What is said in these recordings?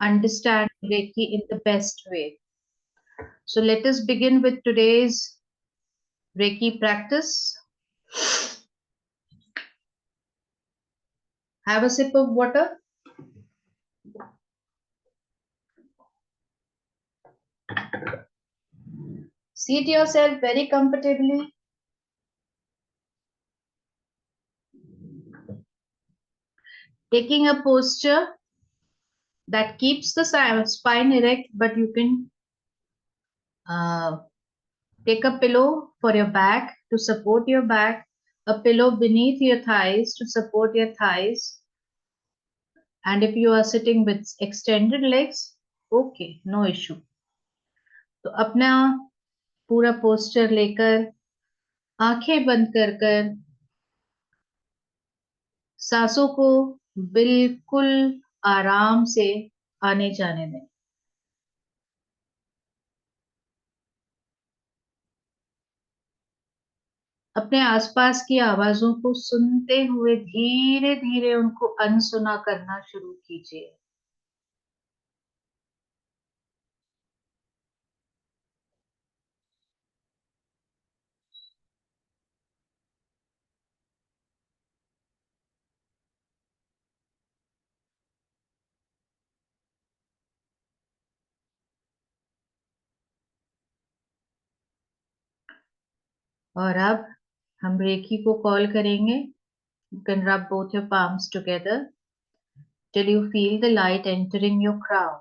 understand Reiki in the best way. So let us begin with today's Reiki practice. Have a sip of water. Seat yourself very comfortably. Taking a posture that keeps the spine erect, but you can take a pillow for your back to support your back, a pillow beneath your thighs to support your thighs. And if you are sitting with extended legs, okay, no issue. तो अपना पूरा posture लेकर आंखें बंद कर कर सांसों को बिल्कुल आराम से आने जाने दें। अपने आसपास की आवाजों को सुनते हुए धीरे धीरे उनको अनसुना करना शुरू कीजिए। और अब हम रेकी को कॉल करेंगे। You can rub both your palms together till you feel the light entering your crown.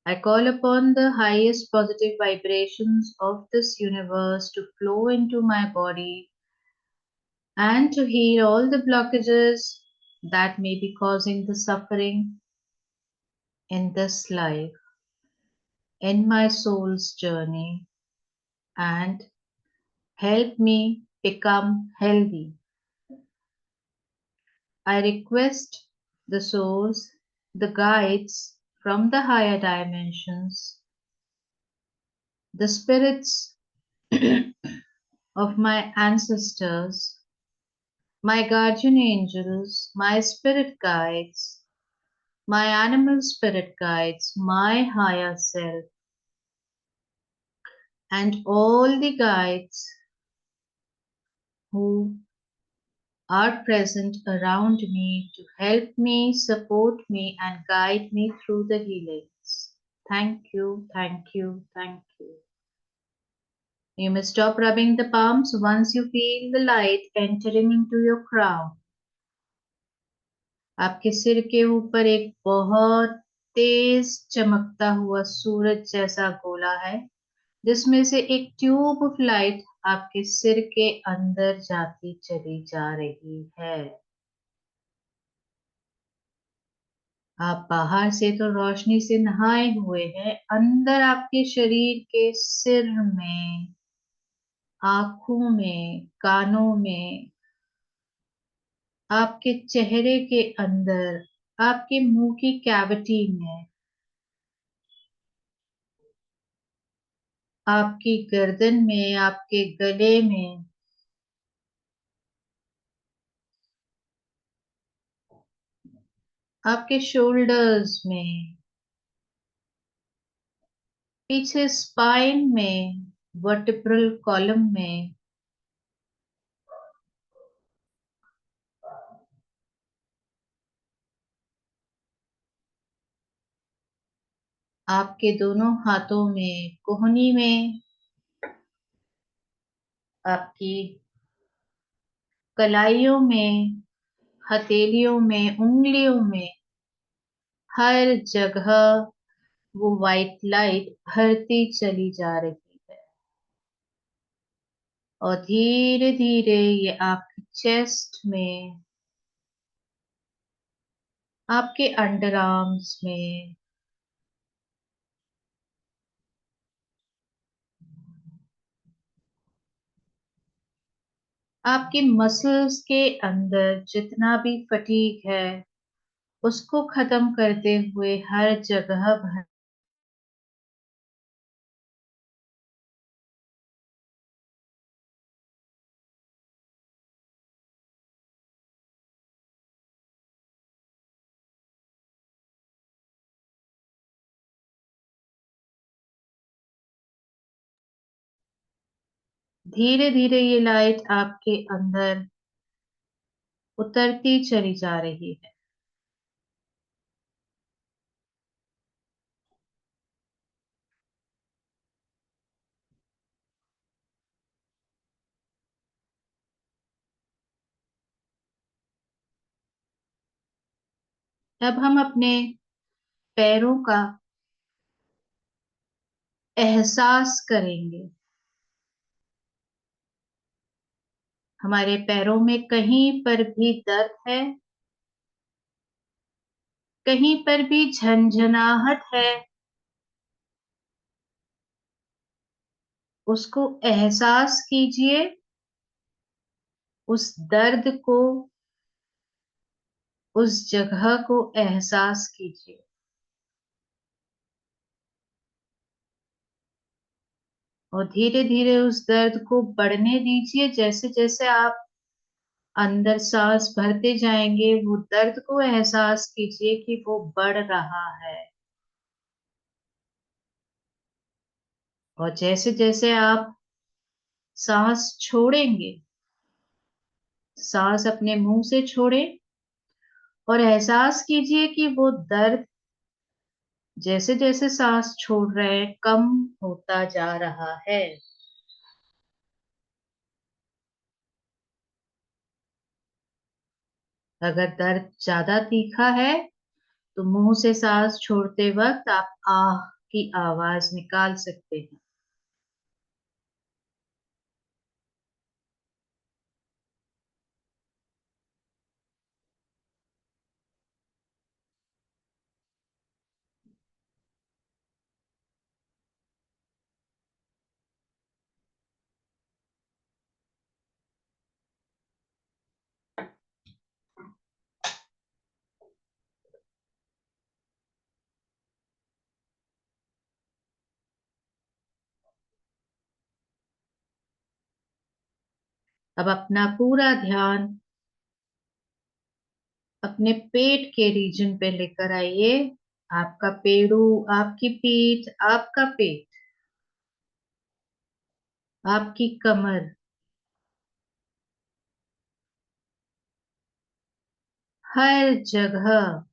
I call upon the highest positive vibrations of this universe to flow into my body and to heal all the blockages that may be causing the suffering in this life, in my soul's journey, and help me become healthy. I request the souls, the guides from the higher dimensions, the spirits of my ancestors, my guardian angels, my spirit guides, my animal spirit guides, my higher self, and all the guides who are present around me to help me, support me, and guide me through the healings. Thank you, thank you, thank you. You may stop rubbing the palms once you feel the light entering into your crown. आपके सिर के ऊपर एक बहुत तेज चमकता हुआ सूरज जैसा गोला है, जिसमें से एक ट्यूब ऑफ लाइट आपके सिर के अंदर जाती चली जा रही है। आप बाहर से तो रोशनी से नहाए हुए हैं, अंदर आपके शरीर के सिर में, आंखों में, कानों में, आपके चेहरे के अंदर, आपके मुंह की कैविटी में, आपकी गर्दन में, आपके गले में, आपके शोल्डर्स में, पीछे स्पाइन में, वर्टिब्रल कॉलम में, आपके दोनों हाथों में, कोहनी में, आपकी कलाइयों में, हथेलियों में, उंगलियों में, हर जगह वो वाइट लाइट भरती चली जा रही है। और धीरे धीरे ये आपकी चेस्ट में, आपके अंडर आर्म्स में, आपके मसल्स के अंदर जितना भी फटीग है उसको खत्म करते हुए हर जगह भर धीरे धीरे ये लाइट आपके अंदर उतरती चली जा रही है। अब हम अपने पैरों का एहसास करेंगे। हमारे पैरों में कहीं पर भी दर्द है, कहीं पर भी झंझनाहट है, उसको एहसास कीजिए, उस दर्द को, उस जगह को एहसास कीजिए। और धीरे धीरे उस दर्द को बढ़ने दीजिए। जैसे जैसे आप अंदर सांस भरते जाएंगे, वो दर्द को एहसास कीजिए कि वो बढ़ रहा है। और जैसे जैसे आप सांस छोड़ेंगे, सांस अपने मुंह से छोड़ें और एहसास कीजिए कि वो दर्द जैसे जैसे सांस छोड़ रहे हैं कम होता जा रहा है। अगर दर्द ज्यादा तीखा है तो मुंह से सांस छोड़ते वक्त आप आह की आवाज निकाल सकते हैं। अब अपना पूरा ध्यान अपने पेट के रीजन पे लेकर आइए। आपका पेड़ू, आपकी पीठ, आपका पेट, आपकी कमर, हर जगह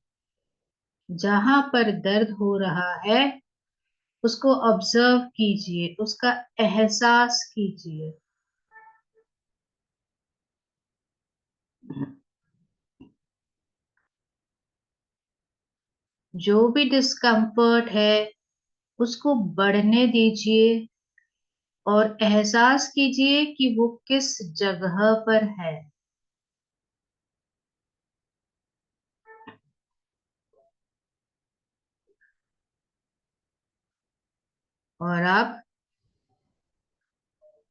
जहां पर दर्द हो रहा है उसको ऑब्जर्व कीजिए, उसका एहसास कीजिए। जो भी डिस्कम्फर्ट है उसको बढ़ने दीजिए और एहसास कीजिए कि वो किस जगह पर है। और आप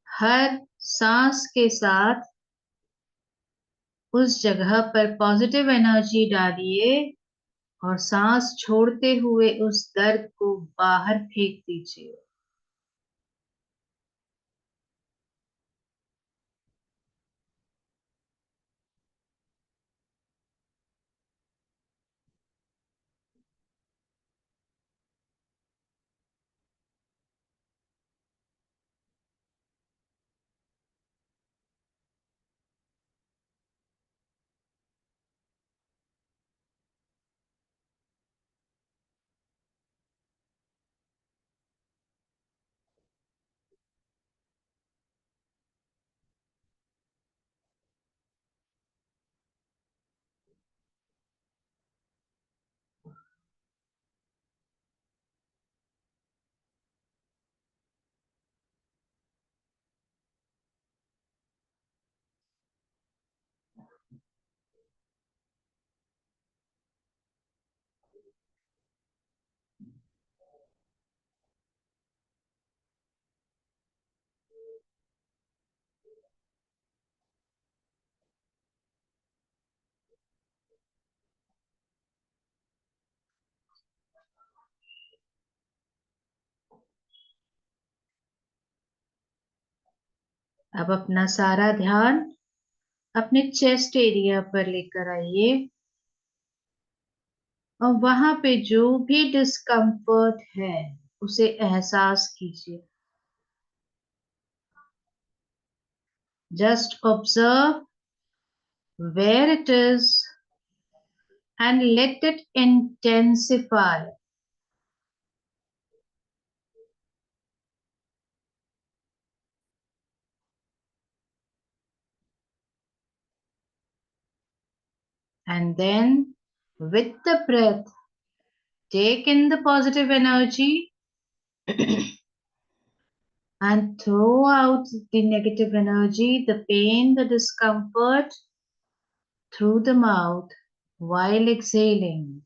हर सांस के साथ उस जगह पर पॉजिटिव एनर्जी डालिए और सांस छोड़ते हुए उस दर्द को बाहर फेंक दीजिए। अब अपना सारा ध्यान अपने चेस्ट एरिया पर लेकर आइए और वहां पे जो भी डिस्कम्फर्ट है उसे एहसास कीजिए। Just observe where it is and let it intensify. And then, with the breath, take in the positive energy and throw out the negative energy, the pain, the discomfort through the mouth while exhaling.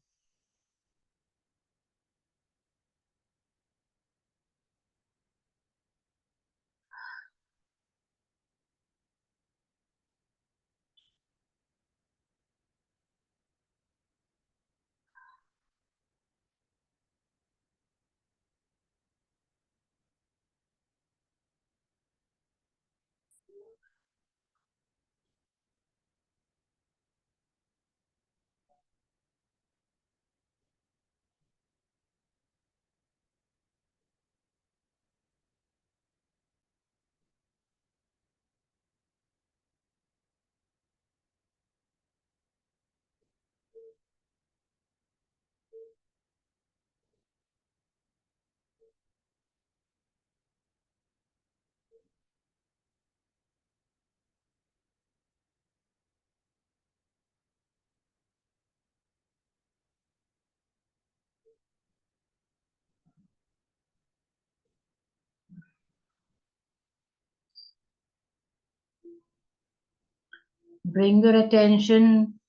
Bring your attention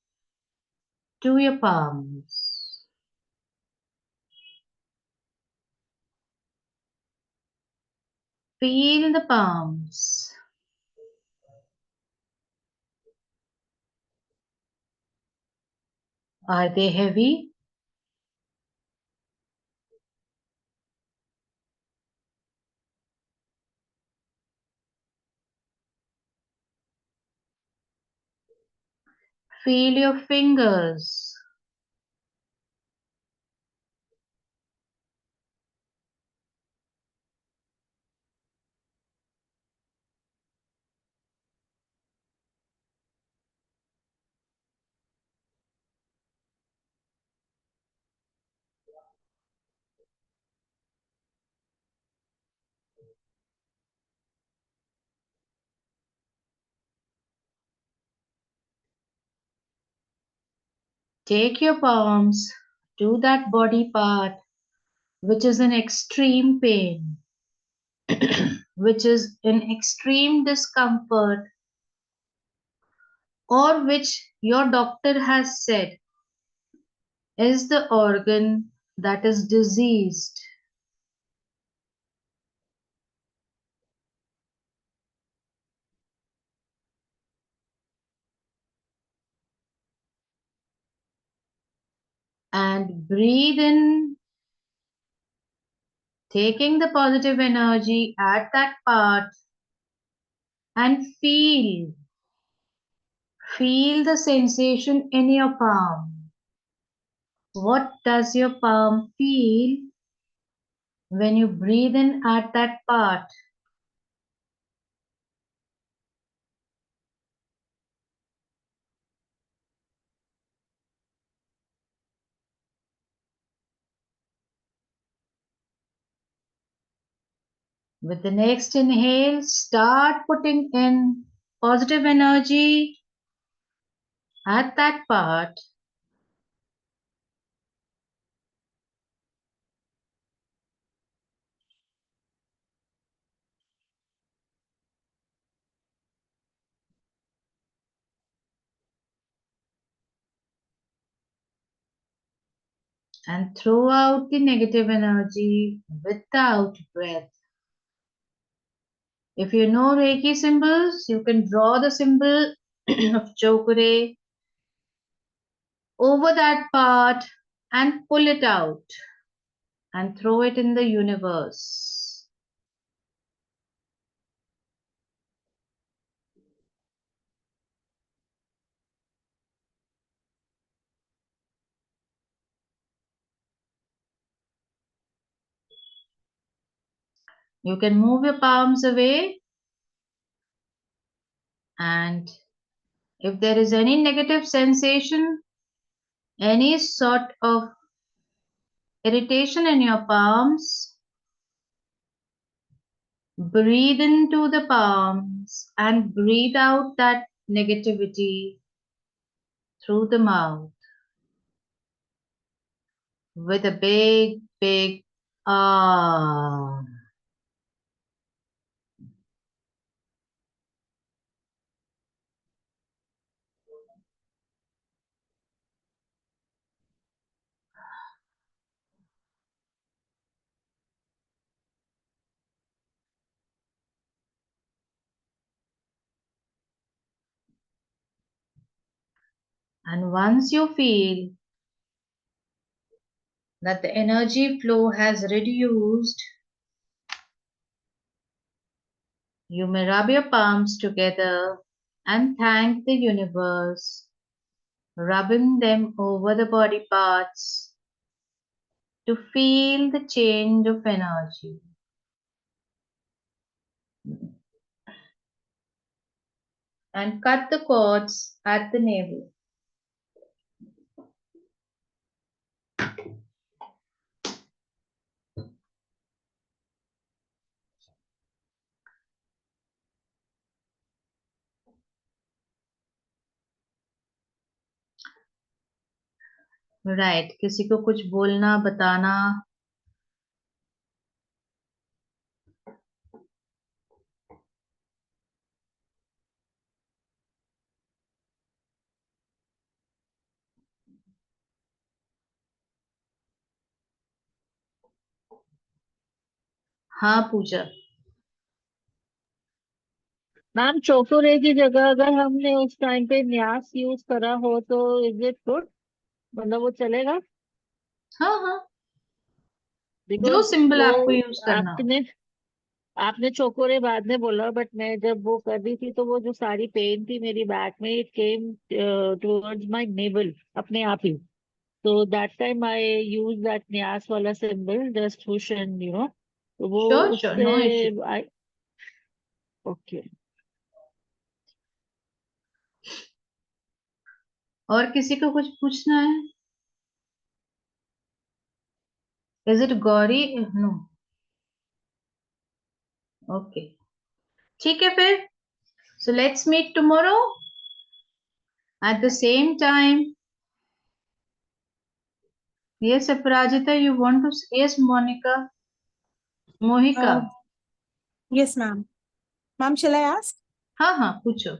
to your palms. Feel the palms. Are they heavy? Feel your fingers. Take your palms to that body part which is in extreme pain, which is in extreme discomfort, or which your doctor has said is the organ that is diseased. And breathe in, taking the positive energy at that part, and feel the sensation in your palm. What does your palm feel when you breathe in at that part? With the next inhale, start putting in positive energy at that part, and throw out the negative energy with the out breath. If you know Reiki symbols, you can draw the symbol of Chokure over that part and pull it out and throw it in the universe. You can move your palms away And if there is any negative sensation, any sort of irritation in your palms, breathe into the palms and breathe out that negativity through the mouth with a big, big ah. And once you feel that the energy flow has reduced, you may rub your palms together and thank the universe, rubbing them over the body parts to feel the change of energy. And cut the cords at the navel. Right, किसी को कुछ बोलना, बताना? हाँ पूजा। Ma'am चोकोरे की जगह अगर हमने उस टाइम पे न्यास यूज करा हो तो इज इट गुड? मतलब वो चलेगा? हाँ हाँ, जो बिकॉज सिंबल वो आपको यूज करना हो। आपने आपने चोकोरे बाद में बोला, बट मैं जब वो कर रही थी तो वो जो सारी पेन थी मेरी बैक में, it came towards my navel अपने आप ही। तो that time I use that न्यास वाला सिंबल जस्ट हुश एंड तो वो श्योर श्योर, उससे नो इशू। आई। ओके। और किसी को कुछ पूछना है? Is it Gauri? No. Okay, ठीक है फिर। So let's meet tomorrow at the same time. Yes Aparajita, you want to? Yes Monika, Mohika. Uh, yes, ma'am. Ma'am, shall I ask? हाँ हाँ, पूछो।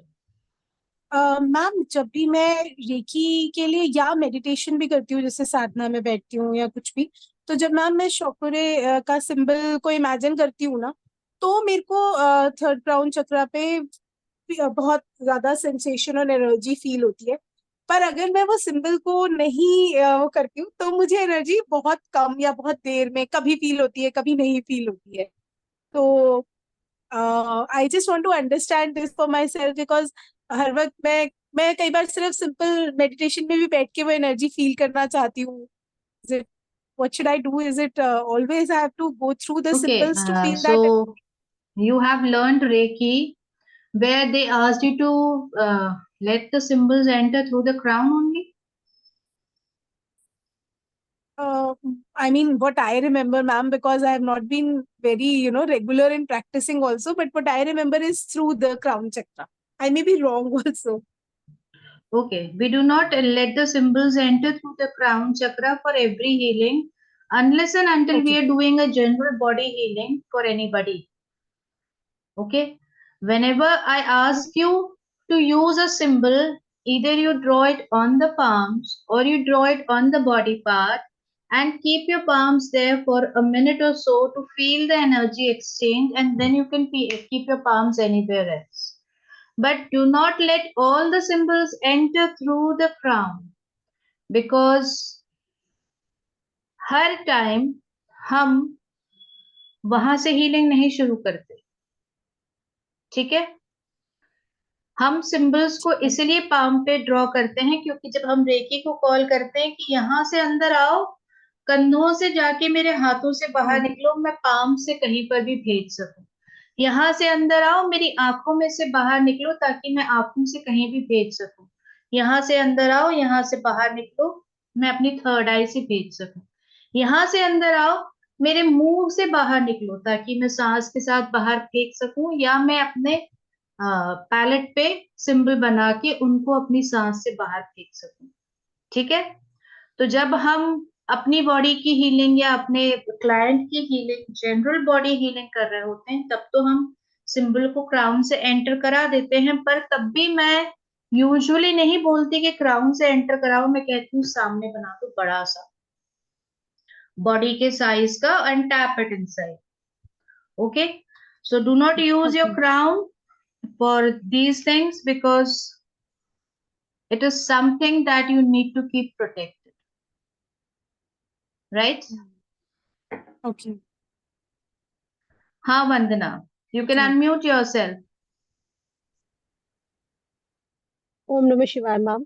मैम, जब भी मैं रेकी के लिए या मेडिटेशन भी करती हूँ, जैसे साधना में बैठती हूँ या कुछ भी, तो जब मैम मैं शोकुरे का सिंबल को इमेजिन करती हूँ ना, तो मेरे को थर्ड क्राउन चक्रा पे बहुत ज्यादा सेंसेशन और एनर्जी फील होती है। पर अगर मैं वो सिंबल को नहीं वो करती हूँ तो मुझे एनर्जी बहुत कम या बहुत देर में कभी फील होती है, कभी नहीं फील होती है। तो I just want to understand this for myself, because हर वक्त मैं कई बार सिर्फ सिंपल मेडिटेशन में भी बैठ के वो एनर्जी फील करना चाहती हूँ। Is it, what should I do? Is it always I have to go through the okay, symbols to feel so that? you have learned Reiki where they asked you to let the symbols enter through the crown only? I mean, what I remember, ma'am, because I have not been very, regular in practicing also, but what I remember is through the crown chakra. I may be wrong also. Okay, we do not let the symbols enter through the crown chakra for every healing unless and until we Okay. are doing a general body healing for anybody. Okay, whenever I ask you to use a symbol, either you draw it on the palms or you draw it on the body part and keep your palms there for a minute or so to feel the energy exchange, and then you can keep your palms anywhere else. But do not let all the symbols enter through the crown, because her time हम वहां से healing नहीं शुरू करते। ठीक है, हम symbols को इसलिए पाम पे ड्रॉ करते हैं क्योंकि जब हम रेकी को कॉल करते हैं कि यहां से अंदर आओ, कंधों से जाके मेरे हाथों से बाहर निकलो, मैं पाम से कहीं पर भी भेज सकूं, यहाँ से अंदर आओ, मेरी आंखों में से बाहर निकलो ताकि मैं आंखों से कहीं भी भेज सकूं। यहाँ से अंदर आओ, यहाँ से बाहर निकलो, मैं अपनी थर्ड आई से भेज सकूं। यहाँ से अंदर आओ, मेरे मुंह से बाहर निकलो ताकि मैं सांस के साथ बाहर फेंक सकूं, या मैं अपने पैलेट पे सिंबल बना के उनको अपनी सांस से बाहर फेंक सकूं। ठीक है। तो जब हम अपनी बॉडी की हीलिंग या अपने क्लाइंट की हीलिंग, जनरल बॉडी हीलिंग कर रहे होते हैं, तब तो हम सिंबल को क्राउन से एंटर करा देते हैं, पर तब भी मैं यूजुअली नहीं बोलती कि क्राउन से एंटर कराओ, मैं कहती हूँ सामने बना दो बड़ा सा, बॉडी के साइज का, and tap it inside. Okay, so do not use your Okay. crown for these things because it is something that you need to keep protected, right? Okay. हाँ वंदना, you can Okay. unmute yourself. ओम नमः शिवाय ma'am.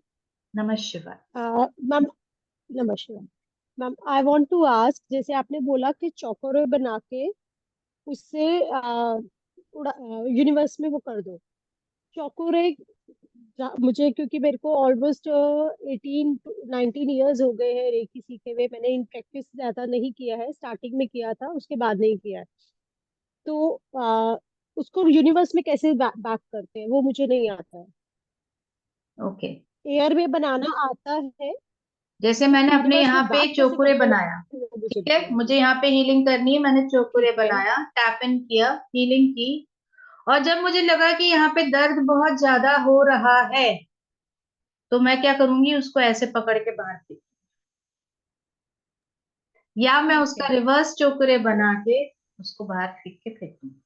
नमः शिवाय। Ma'am नमः शिवाय ma'am, I want to ask, जैसे आपने बोला कि चौकोरे बना के उससे यूनिवर्स में वो कर दो चौकोरे। मुझे, क्योंकि मेरे को ऑलमोस्ट 18 to 19 ईयर्स हो गए हैं रेकी सीखे हुए। मैंने इन प्रैक्टिस ज्यादा नहीं किया है, स्टार्टिंग में किया था, उसके बाद नहीं किया है। तो उसको यूनिवर्स में कैसे बैक करते हैं वो मुझे नहीं आता है। ओके, एयर में बनाना आता है, जैसे मैंने अपने यूनिवर्स यहाँ में पे बैक कैसे चोकुरे करते हैं बनाया, वो मुझे ठीक है, नहीं मुझे आता। यहाँ पे हीलिंग करनी है, मैंने चोकुरे ठीक है। बनाया, टैप इन किया, हीलिंग की, और जब मुझे लगा कि यहाँ पे दर्द बहुत ज्यादा हो रहा है, तो मैं क्या करूंगी, उसको ऐसे पकड़ के बाहर फेंक, या मैं ठीक उसका है। रिवर्स चोकुरे बना के उसको बाहर फेंक के फेंकूंगी।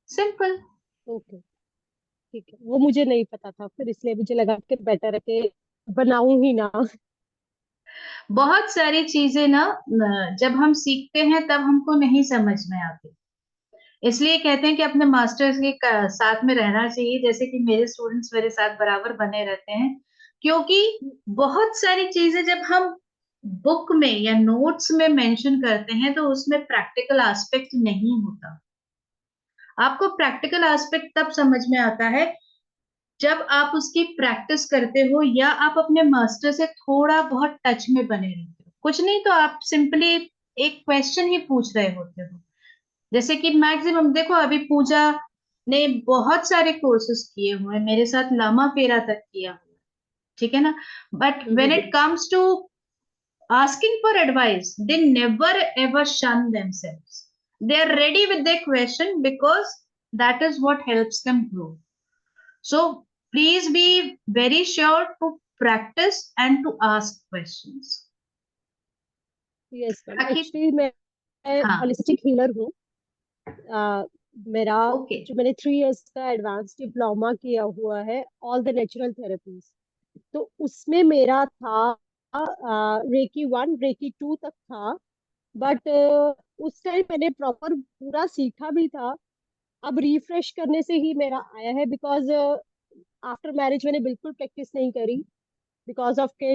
सिंपल। ओके, ठीक है, वो मुझे नहीं पता था, फिर इसलिए मुझे लगा कि बेटर है कि बनाऊं ही ना। बहुत सारी चीजें ना, जब हम सीखते हैं तब हमको नहीं समझ में आती, इसलिए कहते हैं कि अपने मास्टर्स के साथ में रहना चाहिए, जैसे कि मेरे स्टूडेंट्स मेरे साथ बराबर बने रहते हैं, क्योंकि बहुत सारी चीजें जब हम बुक में या नोट्स में मेंशन करते हैं तो उसमें प्रैक्टिकल एस्पेक्ट नहीं होता। आपको प्रैक्टिकल एस्पेक्ट तब समझ में आता है जब आप उसकी प्रैक्टिस करते हो, या आप अपने मास्टर से थोड़ा बहुत टच में बने रहते हो। कुछ नहीं तो आप सिंपली एक क्वेश्चन ही पूछ रहे होते हो, जैसे कि मैक्सिमम देखो, अभी पूजा ने बहुत सारे कोर्सेस किए हुए हैं, मेरे साथ लामा फेरा तक किया हुआ है, ठीक है ना, but when it comes to asking for advice, they never ever shun themselves. They are ready with their question because that is what helps them grow. So please be very sure to practice and to ask questions. Yes ma'am, ताकि, actually मैं हाँ, holistic healer हूँ। मेरा okay, जो मैंने 3 years का advance diploma किया हुआ है ऑल द नेचुरल थेरेपीज, तो उसमें मेरा था रेकी 1 रेकी 2 तक था। बट उस टाइम मैंने प्रॉपर पूरा सीखा भी था। अब रिफ्रेश करने से ही मेरा आया है, बिकॉज आफ्टर मैरिज मैंने बिल्कुल प्रैक्टिस नहीं करी बिकॉज ऑफ किड